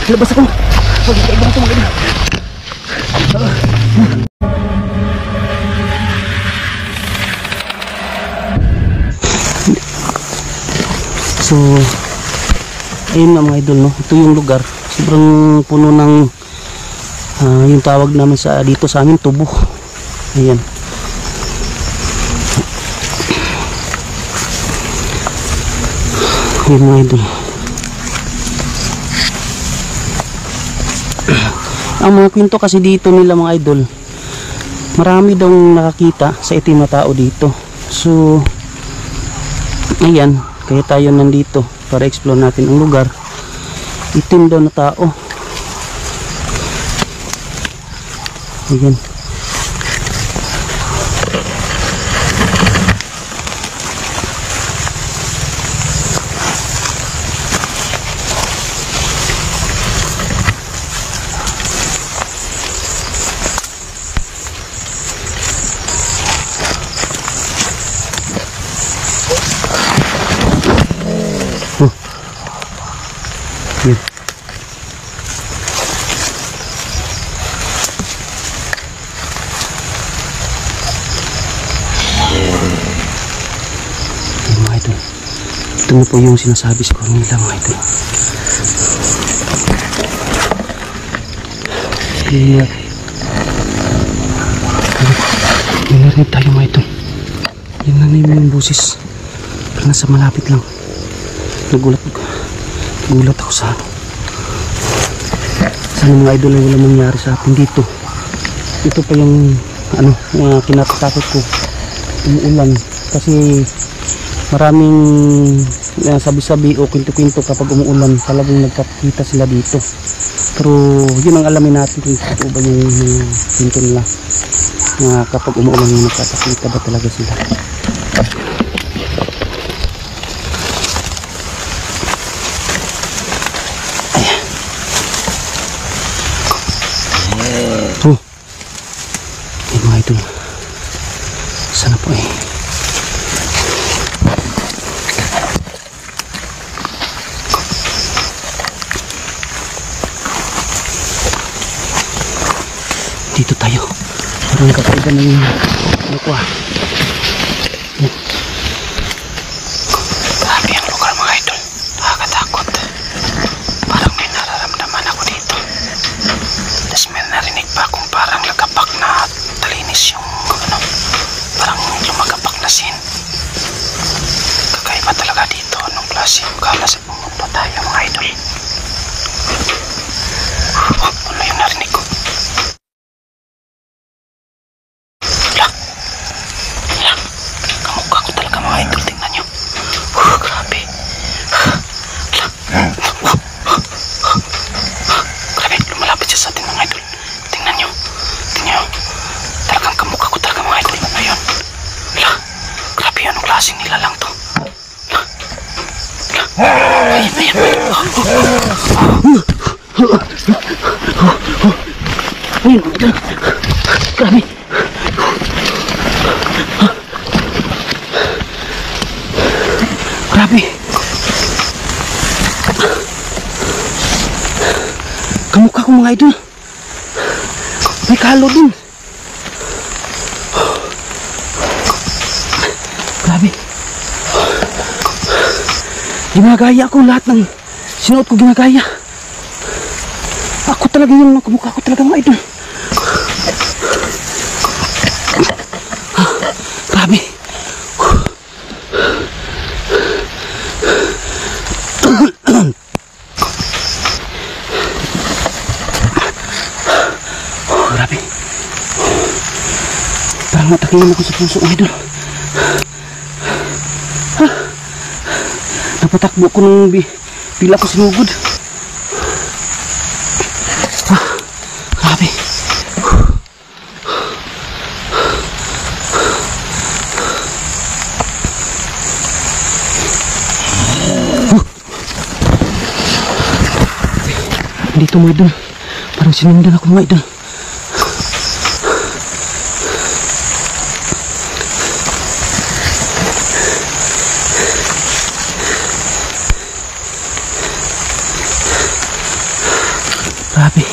Labas ako. Pagkakaibang ito mga idol. So ayun na mga idol, no? Ito yung lugar, sobrang puno ng yung tawag namin dito sa amin, tubo. Ayan. Ayun mga idol. Ang mga kwento kasi dito nila mga idol, marami daw nakakita sa itim na tao dito. So ayan, kaya tayo nandito para explore natin ang lugar. Itim daw na tao. Ayan. Yun. Mga idol, ito na po yung sinasabi sa nila mga idol. Narinig tayo mga idol. Yan na yung busis, pero nasa malapit lang. Nagulat ako sa sana mga idol ay wala mangyari sa atin dito. Ito pa yung kinatatakot ko, umuulan, kasi maraming sabi-sabi o kwento-kwento kapag umuulan talagang nagkakita sila dito. Pero yun ang alamin natin kung ito ba yung kwento nila na kapag umuulan nagkakita ba talaga sila. Mga idol, sana po dito tayo, parang kakaiba ng grabe ang lugar mga idol, nakakatakot. Parang may nararamdaman ako dito, tapos may narinig pa akong parang lagapak na talinis yung parang lumagapak na scene. Kakaiba talaga dito, anong klase yung kala sa mundo tayo mga idol. Ano yung narinig ko? Kamukha ko talaga mga idol, tingnan nyo. Grabe. Grabe, lumalapit siya sa atin mga idol. Tingnan nyo. Talagang kamukha ko talaga mga idol. Ano yun? Grabe, anong klaseng nilalang to? Ayan. Ayun mga idol. Grabe. Grabe. Kamukha ko mga idol. May kalo din. Grabe. Ginagaya ko lahat ng sinuot ko, ginagaya. Ako talaga yun, kamukha ko talaga mga idol. Grabe. Grabe. Parang natakilan ako sa puso mga idol. Napatakbo ko nung bila ko sinugod. Grabe. Dito mga idol, parang sinundan ako mga idol. Grabe.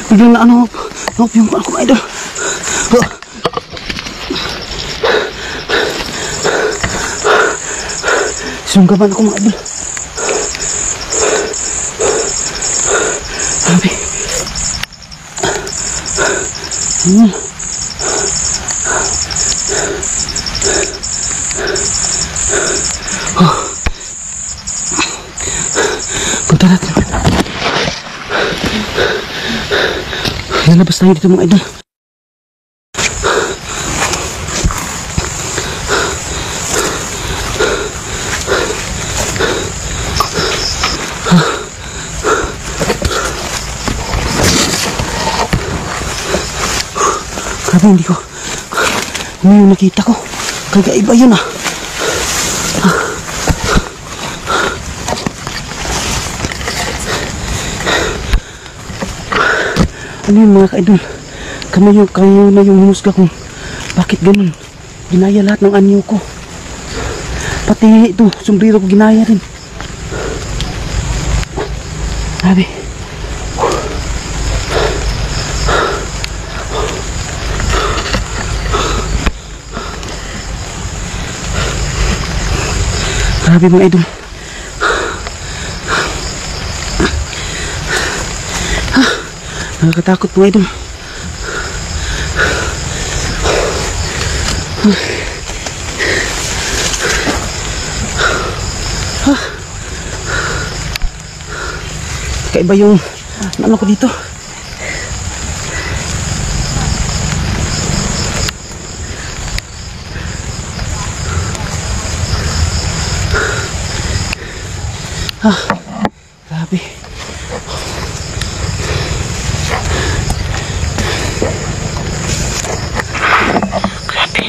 Biglang na ano yung ako mga idol. Sunggaban ako mga idol. Grabe. Punta natin. Lalabas tayo dito mga idol. Grabe, hindi ko ano yung nakita ko. Kagaiba yun ah. Ano yun mga ka-idol? Kayo na yung hinusga kung bakit ganun. Ginaya lahat ng anyo ko. Pati ito, sombrero ko ginaya rin. Grabe. Grabe mga idol. Nakakatakot mga idol. Kaiba yung ano ko dito. Grabe. Grabe.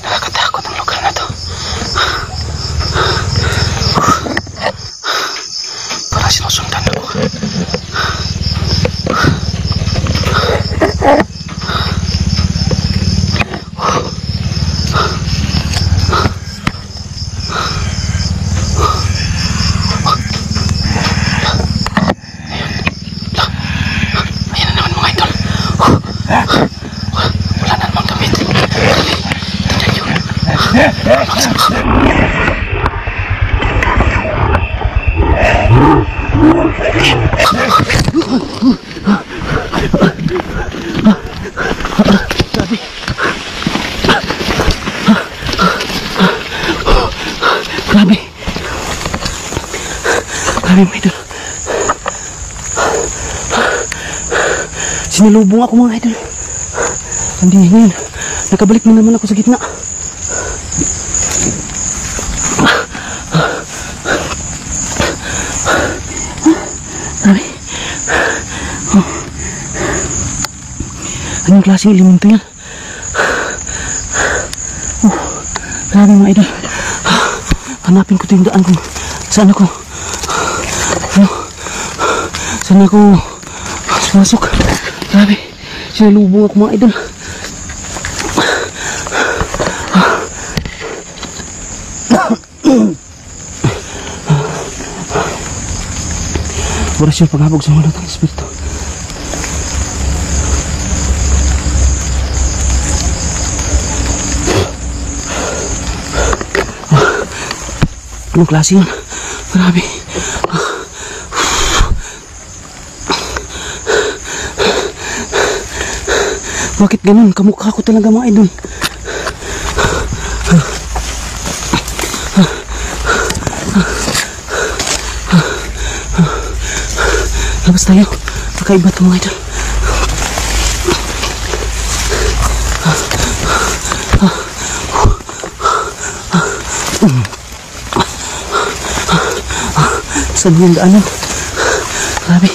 Nakakatakot ang lugar na to. Parang sinusundan ako. Wala na namang damit. Tingnan yun. Grabe. Grabe. Grabe mga idol. Sinalubong ako mga idol. Hindi ngayon. Nakabalik na naman ako sa gitna. Grabe. Anong klaseng elemento yan? Grabe mga idol. Hanapin ko ito yung daan kung saan ako. Saan ako masok. Grabe. Sinalubong ako mga idol. Orasyon paghabog sa mga lutang espiritu. Anong klase yun? Grabe. Bakit ganun? Kamukha ko talaga mga idol. Labas tayo. Kakaiba ito mga idol. Saan yung daanan? Grabe.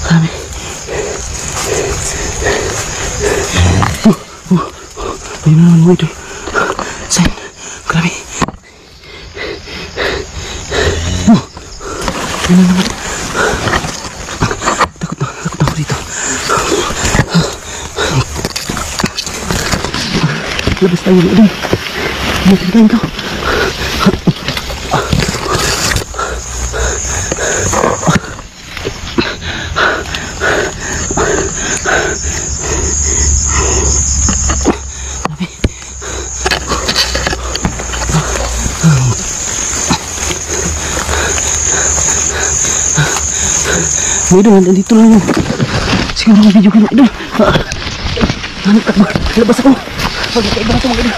Grabe. mga idol. Sign. Grabe. Oh. Ano naman? Takot na ako dito. Labas tayo mga idol. Matintayin to. Mga idol, nandito lang yun. Siguro ang video ka na idol. Labas ako. Pagkakaiba na ito mga idol.